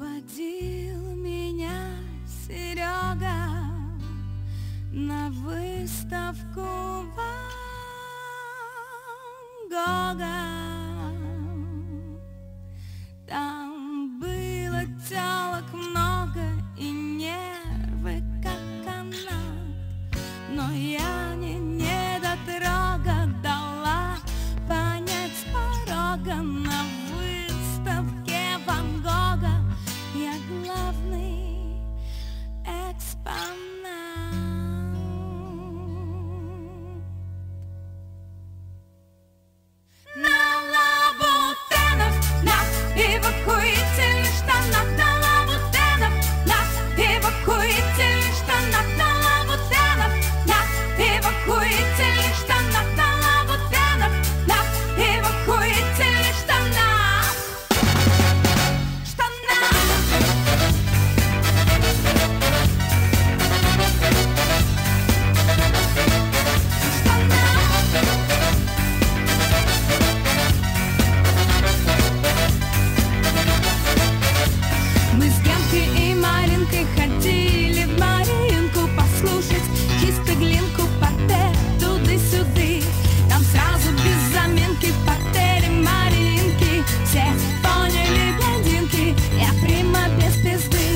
Водил меня Серега на выставку Ван Гога. Там было телок много и нервы как канат, но я не недотрога дала понять с порога. На выставке Ван Гога я главный экспонат. На лабутенах, на эвакуительных штанах, на лабутенах, на эвакуительных штанах, на лабутенах, на эвакуительных штанах, на лабутенах, на эвакуительных штанах. Мы с Генкой и Маринкой ходили в Маринку послушать чисто глинку, портрет туды-сюды. Там сразу без заминки в портере Маринки все поняли блондинки, я прима без пизды.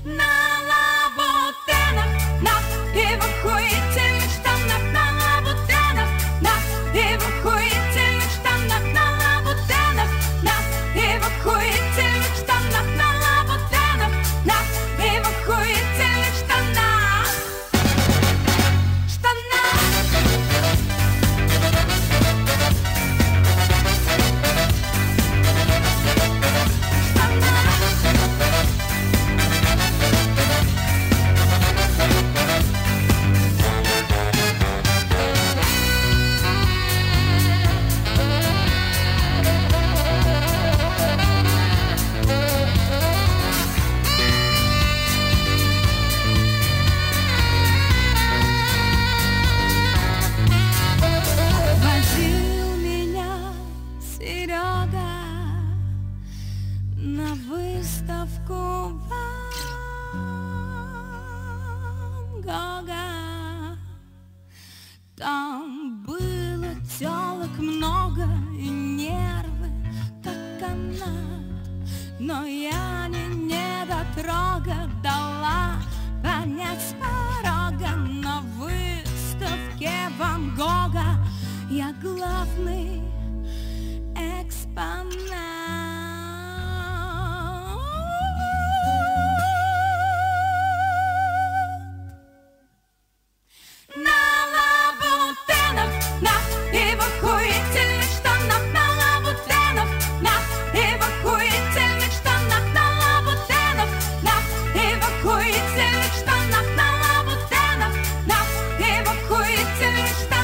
На лабутенах, на эвакуительных штанах, на лабутенах, на эвакуительных штанах, на лабутенах, на эвакуительных штанах, на лабутенах, на эвакуительных штанах. Водил меня Серега на выставку Ван Гога. Там было телок много и нервы как канат, но я не недотрога дала понять с порога. На выставке Ван Гога я главный экспонат. На лабутенах, на эвакуительных штанах, на лабутенах, на эвакуительных штанах, на лабутенах, на эвакуительных штанах, на лабутенах, на эвакуительных штанах.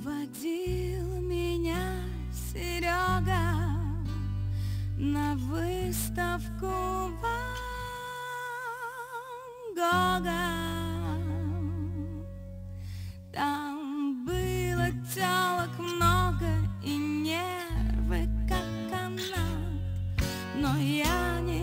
Водил меня Серега на выставку Ван Гога. Там было телок много и нервы как канат, но я не